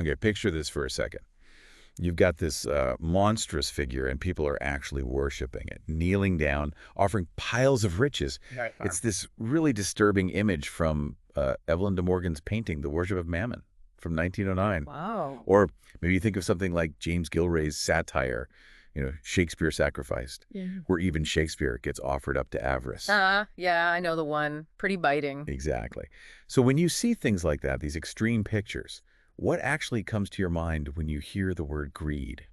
Okay, picture this for a second. You've got this monstrous figure, and people are actually worshiping it, kneeling down, offering piles of riches. Right. It's this really disturbing image from Evelyn de Morgan's painting, The Worship of Mammon, from 1909. Wow. Or maybe you think of something like James Gilray's satire, Shakespeare Sacrificed, Yeah. where even Shakespeare gets offered up to avarice. Yeah, I know the one. Pretty biting. Exactly. So when you see things like that, these extreme pictures, what actually comes to your mind when you hear the word greed?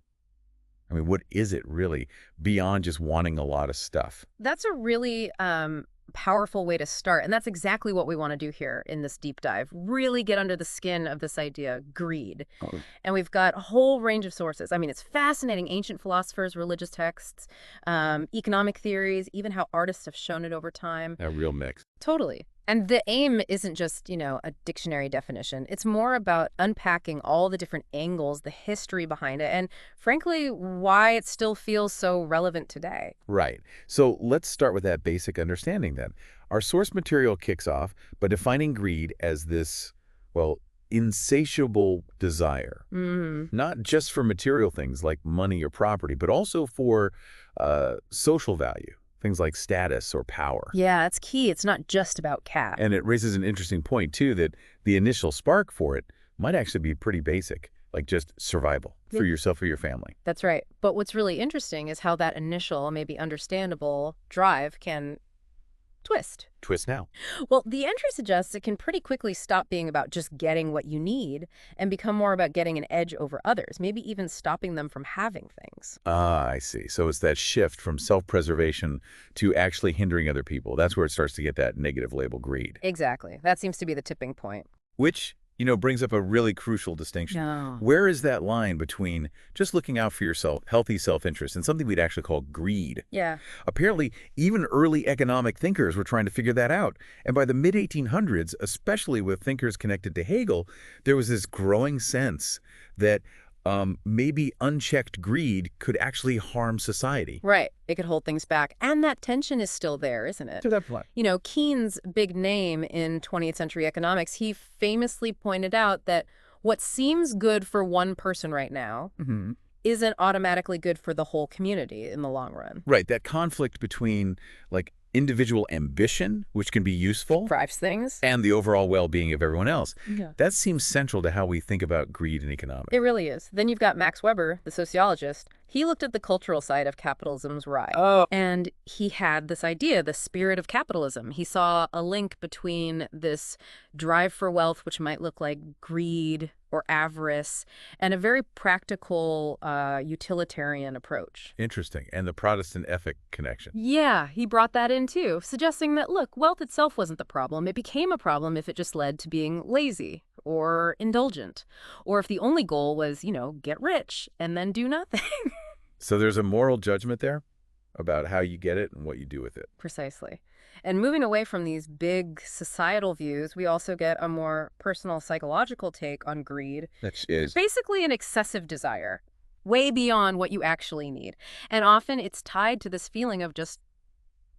I mean, what is it really beyond just wanting a lot of stuff? That's a really powerful way to start. And that's exactly what we want to do here in this deep dive. Really get under the skin of this idea, greed. Oh, And we've got a whole range of sources. I mean, it's fascinating. Ancient philosophers, religious texts, economic theories, even how artists have shown it over time. a real mix. Totally. And the aim isn't just, a dictionary definition. It's more about unpacking all the different angles, the history behind it, and frankly, why it still feels so relevant today. Right. So let's start with that basic understanding then. Our source material kicks off by defining greed as this, well, insatiable desire, Mm. not just for material things like money or property, but also for social value, things like status or power. Yeah, it's key. It's not just about cash. And it raises an interesting point, too, that the initial spark for it might actually be pretty basic, like just survival for yourself or your family. That's right. But what's really interesting is how that initial, maybe understandable drive can twist. Twist now. Well, the entry suggests it can pretty quickly stop being about just getting what you need and become more about getting an edge over others, maybe even stopping them from having things. Ah, I see. So it's that shift from self-preservation to actually hindering other people. That's where it starts to get that negative label greed, Exactly. That seems to be the tipping point. which, brings up a really crucial distinction. No. Where is that line between just looking out for yourself, healthy self-interest, and something we'd actually call greed? Yeah. Apparently, even early economic thinkers were trying to figure that out. And by the mid-1800s, especially with thinkers connected to Hegel, there was this growing sense that maybe unchecked greed could actually harm society. Right. It could hold things back. And that tension is still there, isn't it? To that point. Keynes' big name in 20th century economics, he famously pointed out that what seems good for one person right now Hmm. isn't automatically good for the whole community in the long run. Right, that conflict between, like, individual ambition, which can be useful, Drives things. and the overall well-being of everyone else. Yeah. That seems central to how we think about greed in economics. It really is. Then you've got Max Weber, the sociologist. He looked at the cultural side of capitalism's rise. Oh. And he had this idea, the spirit of capitalism. He saw a link between this drive for wealth, which might look like greed or avarice, and a very practical utilitarian approach. Interesting. And the Protestant ethic connection. Yeah, he brought that in too, suggesting that, look, wealth itself wasn't the problem. It became a problem if it just led to being lazy or indulgent, or if the only goal was, get rich and then do nothing. So there's a moral judgment there about how you get it and what you do with it. Precisely. And moving away from these big societal views, we also get a more personal psychological take on greed. That is. Basically an excessive desire, way beyond what you actually need. And often it's tied to this feeling of just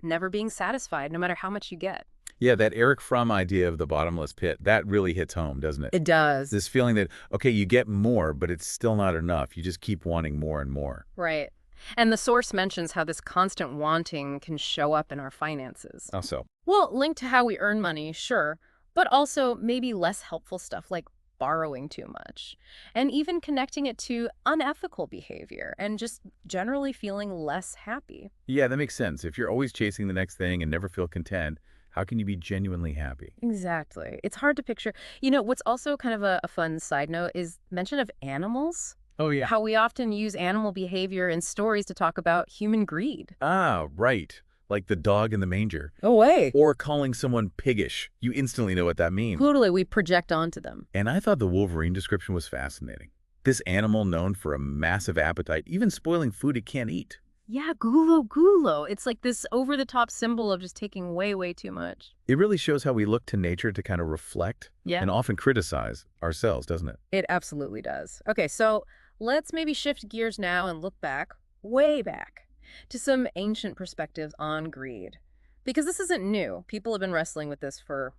never being satisfied, no matter how much you get. Yeah, that Eric Fromm idea of the bottomless pit, that really hits home, doesn't it? It does. This feeling that, okay, you get more, but it's still not enough. You just keep wanting more and more. Right. And the source mentions how this constant wanting can show up in our finances. Also. Well, linked to how we earn money, sure, but also maybe less helpful stuff like borrowing too much, and even connecting it to unethical behavior and just generally feeling less happy. Yeah, that makes sense. If you're always chasing the next thing and never feel content, how can you be genuinely happy? Exactly. It's hard to picture. What's also kind of a fun side note is mention of animals. Oh, yeah. How we often use animal behavior in stories to talk about human greed. Ah, right. Like the dog in the manger. Oh, way. Or calling someone piggish. You instantly know what that means. Totally, we project onto them. And I thought the Wolverine description was fascinating. This animal known for a massive appetite, even spoiling food it can't eat. Yeah, gulo gulo. It's like this over-the-top symbol of just taking way, way too much. It really shows how we look to nature to kind of reflect Yeah. and often criticize ourselves, doesn't it? It absolutely does. Okay, so let's maybe shift gears now and look back, way back, to some ancient perspectives on greed. Because this isn't new. People have been wrestling with this for,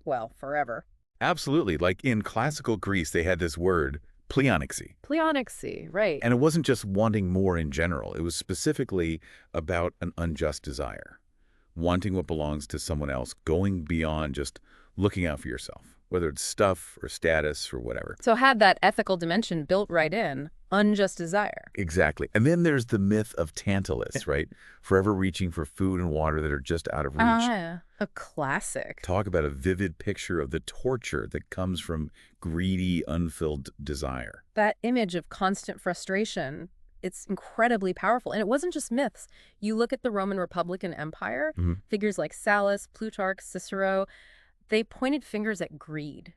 well, forever. Absolutely. Like in classical Greece, they had this word, pleonexy. Pleonexy, right. And it wasn't just wanting more in general. It was specifically about an unjust desire, wanting what belongs to someone else, going beyond just looking out for yourself, whether it's stuff or status or whatever. So had that ethical dimension built right in, unjust desire. Exactly. And then there's the myth of Tantalus, right? Forever reaching for food and water that are just out of reach. Ah, a classic. Talk about a vivid picture of the torture that comes from greedy, unfilled desire. That image of constant frustration, it's incredibly powerful. And it wasn't just myths. You look at the Roman Republic and Empire, Mhm. figures like Sallust, Plutarch, Cicero, they pointed fingers at greed.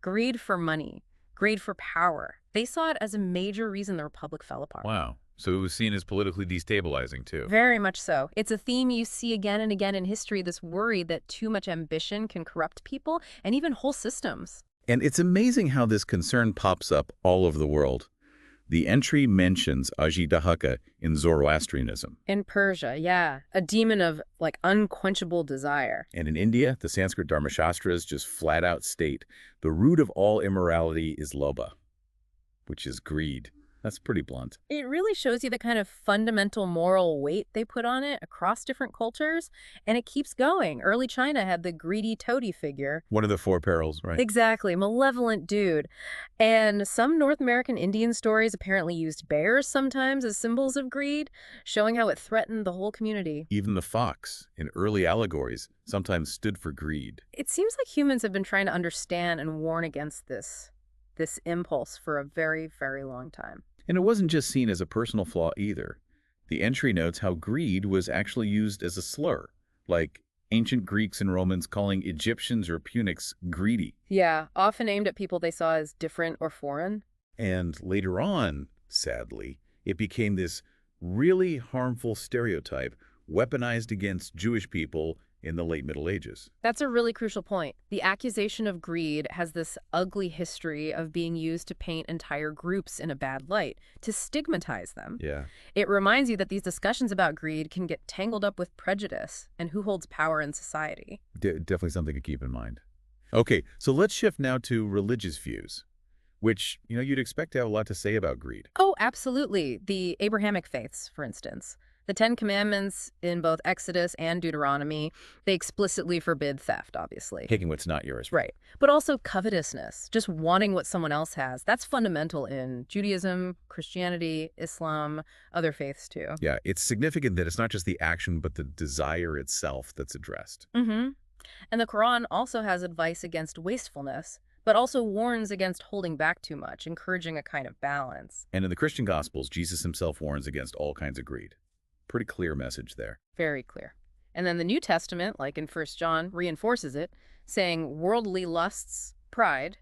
Greed for money, greed for power. They saw it as a major reason the Republic fell apart. Wow. So it was seen as politically destabilizing, too. Very much so. It's a theme you see again and again in history, this worry that too much ambition can corrupt people and even whole systems. And it's amazing how this concern pops up all over the world. The entry mentions Ajidahaka in Zoroastrianism. In Persia, yeah, a demon of like unquenchable desire. And in India, the Sanskrit Dharmashastras just flat out state the root of all immorality is lobha, which is greed. That's pretty blunt. It really shows you the kind of fundamental moral weight they put on it across different cultures, and it keeps going. Early China had the greedy toady figure. One of the four perils, right? Exactly, malevolent dude. And some North American Indian stories apparently used bears sometimes as symbols of greed, showing how it threatened the whole community. Even the fox, in early allegories, sometimes stood for greed. It seems like humans have been trying to understand and warn against this impulse for a very, very long time. And it wasn't just seen as a personal flaw either. The entry notes how greed was actually used as a slur, like ancient Greeks and Romans calling Egyptians or Punics greedy. Yeah, often aimed at people they saw as different or foreign. And later on, sadly, it became this really harmful stereotype weaponized against Jewish people in the late Middle Ages. That's a really crucial point. The accusation of greed has this ugly history of being used to paint entire groups in a bad light, to stigmatize them. Yeah. It reminds you that these discussions about greed can get tangled up with prejudice and who holds power in society. Definitely something to keep in mind. Okay, so let's shift now to religious views, which, you'd expect to have a lot to say about greed. Oh, absolutely. The Abrahamic faiths, for instance. The Ten Commandments in both Exodus and Deuteronomy, they explicitly forbid theft, obviously. Taking what's not yours. Right. But also covetousness, just wanting what someone else has. That's fundamental in Judaism, Christianity, Islam, other faiths too. Yeah, it's significant that it's not just the action, but the desire itself that's addressed. Mm-hmm. And the Quran also has advice against wastefulness, but also warns against holding back too much, encouraging a kind of balance. And in the Christian Gospels, Jesus himself warns against all kinds of greed. Pretty clear message there. Very clear. And then the New Testament, like in 1 John, reinforces it, saying worldly lusts, pride,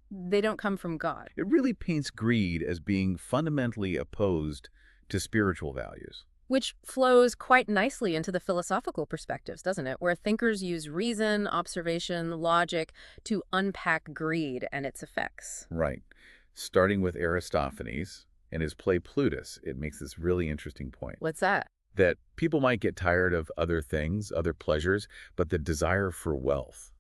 they don't come from God. It really paints greed as being fundamentally opposed to spiritual values. Which flows quite nicely into the philosophical perspectives, doesn't it? Where thinkers use reason, observation, logic to unpack greed and its effects. Right. Starting with Aristophanes and his play Plutus, it makes this really interesting point. What's that? That people might get tired of other things, other pleasures, but the desire for wealth,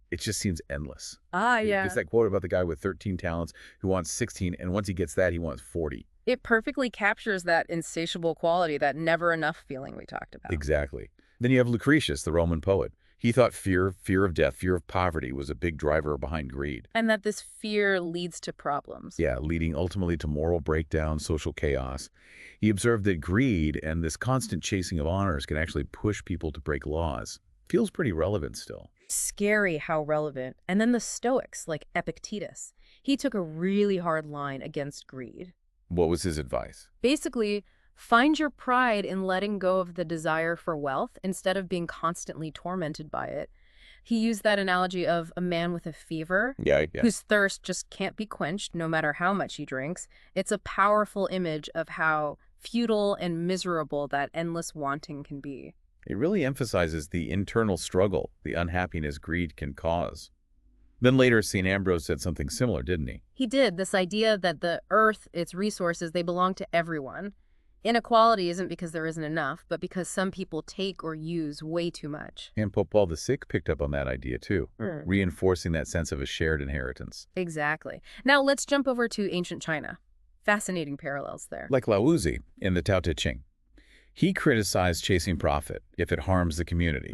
it just seems endless. Ah, yeah. It's that quote about the guy with 13 talents who wants 16, and once he gets that, he wants 40. It perfectly captures that insatiable quality, that never enough feeling we talked about. Exactly. Then you have Lucretius, the Roman poet. He thought fear of death, fear of poverty was a big driver behind greed. And that this fear leads to problems. Yeah, leading ultimately to moral breakdown, social chaos. He observed that greed and this constant chasing of honors can actually push people to break laws. Feels pretty relevant still. Scary how relevant. And then the Stoics, like Epictetus. He took a really hard line against greed. What was his advice? Basically, find your pride in letting go of the desire for wealth instead of being constantly tormented by it. He used that analogy of a man with a fever Yeah. whose thirst just can't be quenched no matter how much he drinks. It's a powerful image of how futile and miserable that endless wanting can be. It really emphasizes the internal struggle, the unhappiness greed can cause. Then later, St. Ambrose said something similar, didn't he? He did, this idea that the earth, its resources, they belong to everyone. Inequality isn't because there isn't enough, but because some people take or use way too much. And Pope Paul VI picked up on that idea too, reinforcing that sense of a shared inheritance. Exactly. Now let's jump over to ancient China. Fascinating parallels there. Like Laozi in the Tao Te Ching. He criticized chasing profit if it harms the community.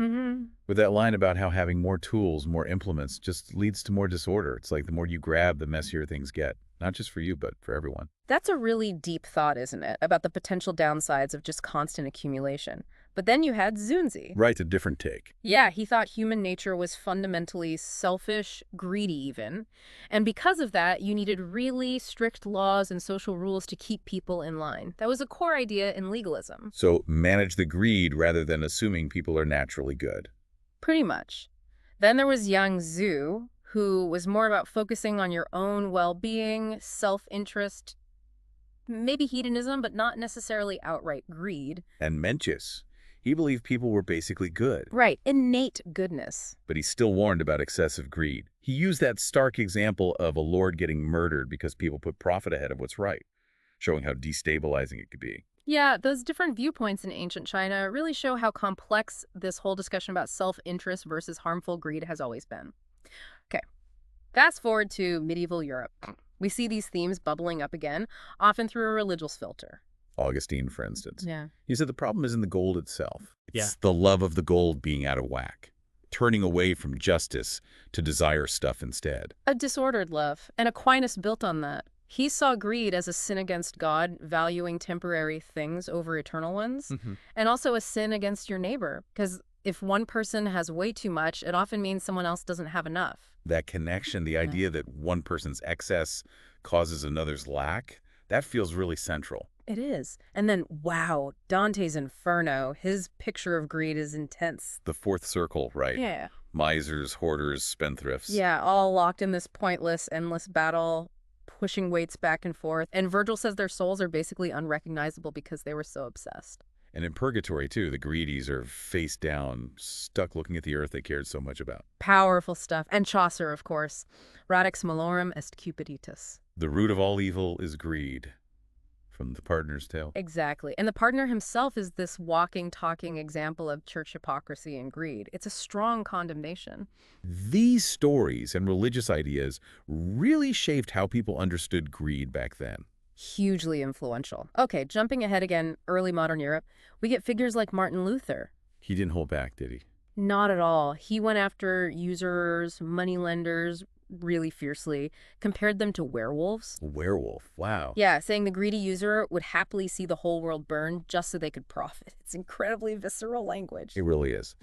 With that line about how having more tools, more implements, just leads to more disorder. It's like the more you grab, the messier things get. Not just for you, but for everyone. That's a really deep thought, isn't it? About the potential downsides of just constant accumulation. But then you had Zunzi. Right, a different take. Yeah, he thought human nature was fundamentally selfish, greedy even. And because of that, you needed really strict laws and social rules to keep people in line. That was a core idea in legalism. So manage the greed rather than assuming people are naturally good. Pretty much. Then there was Yang Zhu, who was more about focusing on your own well-being, self-interest, maybe hedonism, but not necessarily outright greed. And Mencius, he believed people were basically good. Right, innate goodness. But he still warned about excessive greed. He used that stark example of a lord getting murdered because people put profit ahead of what's right, showing how destabilizing it could be. Yeah, those different viewpoints in ancient China really show how complex this whole discussion about self-interest versus harmful greed has always been. Okay, fast forward to medieval Europe. We see these themes bubbling up again, often through a religious filter. Augustine, for instance. Yeah. He said the problem isn't the gold itself. It's the love of the gold being out of whack, turning away from justice to desire stuff instead. A disordered love, and Aquinas built on that. He saw greed as a sin against God, valuing temporary things over eternal ones, and also a sin against your neighbor, because if one person has way too much, it often means someone else doesn't have enough. That connection, the idea that one person's excess causes another's lack, that feels really central. It is. And then, wow, Dante's Inferno, his picture of greed is intense. The fourth circle, right? Yeah. Misers, hoarders, spendthrifts. Yeah, all locked in this pointless, endless battle, pushing weights back and forth. And Virgil says their souls are basically unrecognizable because they were so obsessed. And in purgatory, too, the greedies are face down, stuck looking at the earth they cared so much about. Powerful stuff. And Chaucer, of course. Radix malorum est cupiditas. The root of all evil is greed. From The Partner's Tale. Exactly. And the partner himself is this walking, talking example of church hypocrisy and greed. It's a strong condemnation. These stories and religious ideas really shaped how people understood greed back then. Hugely influential. Okay, jumping ahead again, early modern Europe, we get figures like Martin Luther. He didn't hold back, did he? Not at all. He went after usurers, moneylenders, really fiercely, compared them to werewolves. A werewolf, wow. Yeah, saying the greedy usurer would happily see the whole world burn just so they could profit. It's incredibly visceral language. It really is.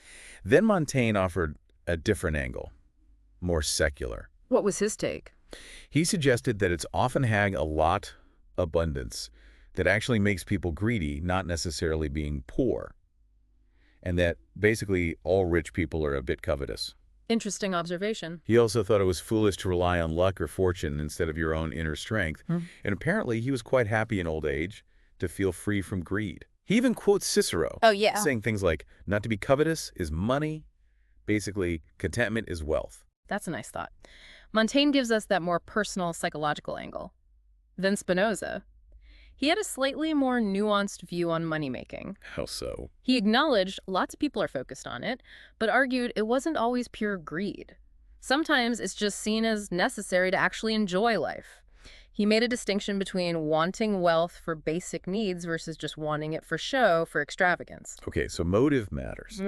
Then Montaigne offered a different angle, more secular. What was his take? He suggested that it's often having a lot abundance that actually makes people greedy, not necessarily being poor. And that basically all rich people are a bit covetous. Interesting observation. He also thought it was foolish to rely on luck or fortune instead of your own inner strength. And apparently he was quite happy in old age to feel free from greed. He even quotes Cicero, saying things like, not to be covetous is money. Basically, contentment is wealth. That's a nice thought. Montaigne gives us that more personal psychological angle. Then Spinoza. He had a slightly more nuanced view on money-making. How so? He acknowledged lots of people are focused on it, but argued it wasn't always pure greed. Sometimes it's just seen as necessary to actually enjoy life. He made a distinction between wanting wealth for basic needs versus just wanting it for show, for extravagance. Okay, so motive matters.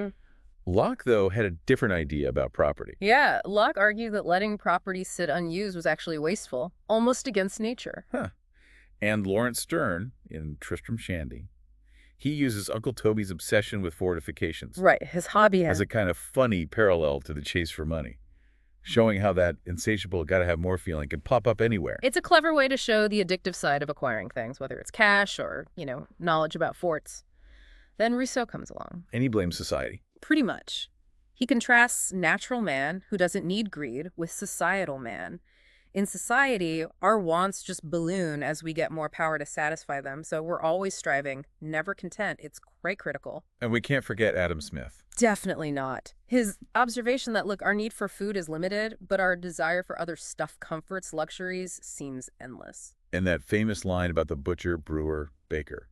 Locke, though, had a different idea about property. Yeah, Locke argued that letting property sit unused was actually wasteful, almost against nature. And Lawrence Sterne, in Tristram Shandy, he uses Uncle Toby's obsession with fortifications. Right, his hobby as a kind of funny parallel to the chase for money, showing how that insatiable gotta-have-more feeling can pop up anywhere. It's a clever way to show the addictive side of acquiring things, whether it's cash or, knowledge about forts. Then Rousseau comes along. And he blames society. Pretty much. He contrasts natural man, who doesn't need greed, with societal man. In society, our wants just balloon as we get more power to satisfy them, so we're always striving, never content. It's quite critical. And we can't forget Adam Smith. Definitely not. His observation that, look, our need for food is limited, but our desire for other stuff, comforts, luxuries seems endless. And that famous line about the butcher, brewer, baker.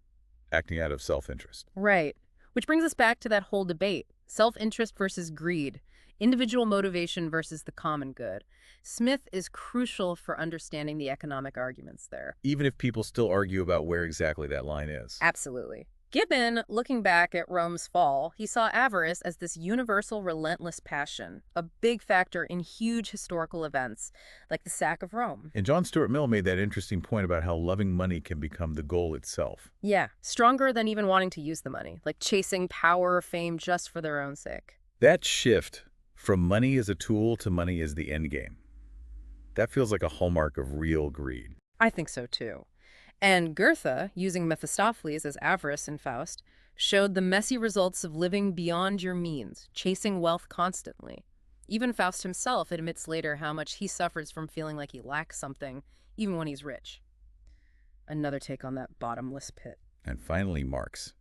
acting out of self-interest. Right. Which brings us back to that whole debate. Self-interest versus greed. Individual motivation versus the common good. Smith is crucial for understanding the economic arguments there. Even if people still argue about where exactly that line is. Absolutely. Gibbon, looking back at Rome's fall, he saw avarice as this universal, relentless passion, a big factor in huge historical events, like the sack of Rome. And John Stuart Mill made that interesting point about how loving money can become the goal itself. Yeah, stronger than even wanting to use the money, like chasing power or fame just for their own sake. That shift from money as a tool to money as the end game, that feels like a hallmark of real greed. I think so too. And Goethe, using Mephistopheles as avarice in Faust, showed the messy results of living beyond your means, chasing wealth constantly. Even Faust himself admits later how much he suffers from feeling like he lacks something, even when he's rich. Another take on that bottomless pit. And finally, Marx.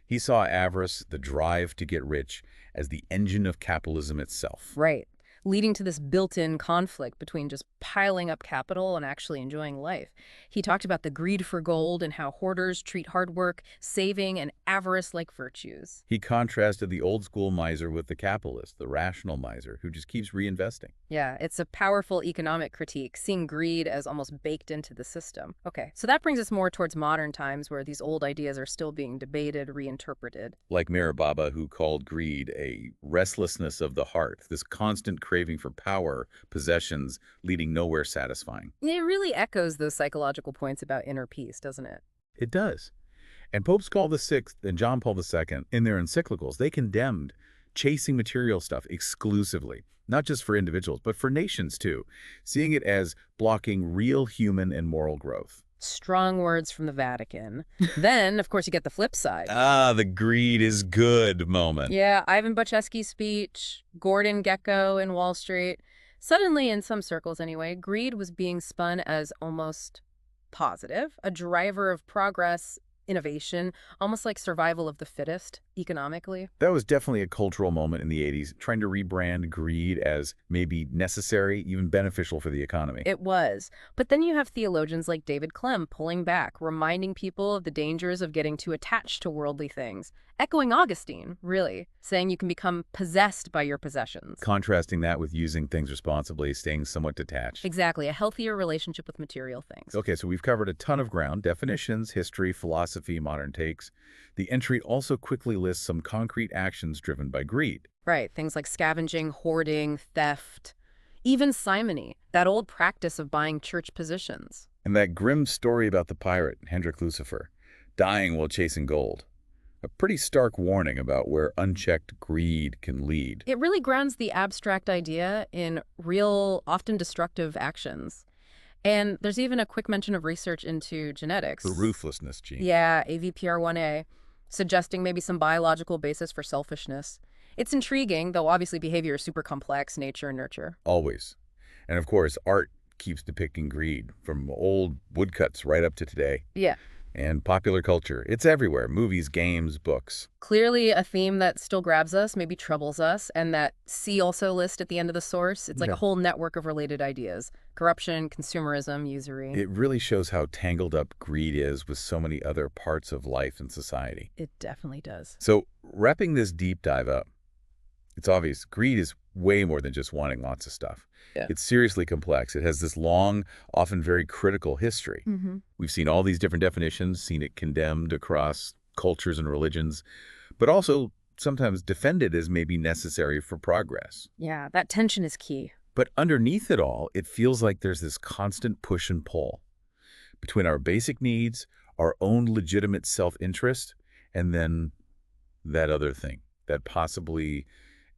He saw avarice, the drive to get rich, as the engine of capitalism itself. Right. Leading to this built-in conflict between just piling up capital and actually enjoying life. He talked about the greed for gold and how hoarders treat hard work, saving, and avarice like virtues. He contrasted the old-school miser with the capitalist, the rational miser, who just keeps reinvesting. Yeah, it's a powerful economic critique, seeing greed as almost baked into the system. Okay, so that brings us more towards modern times where these old ideas are still being debated, reinterpreted. Like Meher Baba, who called greed a restlessness of the heart, this constant craving for power, possessions, leading nowhere satisfying. It really echoes those psychological points about inner peace, doesn't it? It does. And Popes Paul VI and John Paul II, in their encyclicals, they condemned chasing material stuff exclusively, not just for individuals, but for nations too, seeing it as blocking real human and moral growth. Strong words from the Vatican. Then, of course, you get the flip side. Ah, the greed is good moment. Yeah, Ivan Bochesky's speech, Gordon Gekko in Wall Street. Suddenly, in some circles anyway, greed was being spun as almost positive, a driver of progress, innovation, almost like survival of the fittest economically. That was definitely a cultural moment in the 80s, trying to rebrand greed as maybe necessary, even beneficial for the economy. It was. But then you have theologians like David Clem pulling back, reminding people of the dangers of getting too attached to worldly things. Echoing Augustine, really, saying you can become possessed by your possessions. Contrasting that with using things responsibly, staying somewhat detached. Exactly, a healthier relationship with material things. Okay, so we've covered a ton of ground: definitions, history, philosophy, modern takes. The entry also quickly lists some concrete actions driven by greed. Right, things like scavenging, hoarding, theft, even simony, that old practice of buying church positions. And that grim story about the pirate, Hendrik Lucifer, dying while chasing gold. A pretty stark warning about where unchecked greed can lead. It really grounds the abstract idea in real, often destructive actions. And there's even a quick mention of research into genetics. The ruthlessness gene. Yeah, AVPR1A, suggesting maybe some biological basis for selfishness. It's intriguing, though obviously behavior is super complex, nature and nurture. Always. And of course, art keeps depicting greed, from old woodcuts right up to today. Yeah. And popular culture. It's everywhere. Movies, games, books. Clearly a theme that still grabs us, maybe troubles us, and that see also list at the end of the source. It's like a whole network of related ideas. Corruption, consumerism, usury. It really shows how tangled up greed is with so many other parts of life and society. It definitely does. So, wrapping this deep dive up, it's obvious greed is way more than just wanting lots of stuff. Yeah. It's seriously complex. It has this long, often very critical history. We've seen all these different definitions, seen it condemned across cultures and religions, but also sometimes defended as maybe necessary for progress. Yeah, that tension is key. But underneath it all, it feels like there's this constant push and pull between our basic needs, our own legitimate self-interest, and then that other thing, that possibly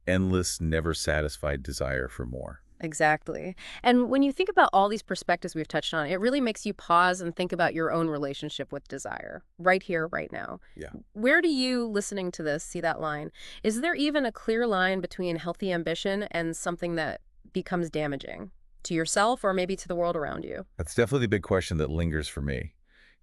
endless, never satisfied desire for more. Exactly. And when you think about all these perspectives we've touched on, it really makes you pause and think about your own relationship with desire, right here, right now. Yeah. Where do you, listening to this, see that line? Is there even a clear line between healthy ambition and something that becomes damaging to yourself or maybe to the world around you? That's definitely the big question that lingers for me.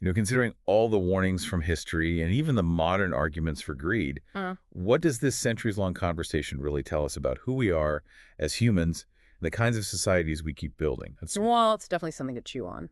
Considering all the warnings from history and even the modern arguments for greed, what does this centuries-long conversation really tell us about who we are as humans and the kinds of societies we keep building? Well, it's definitely something to chew on.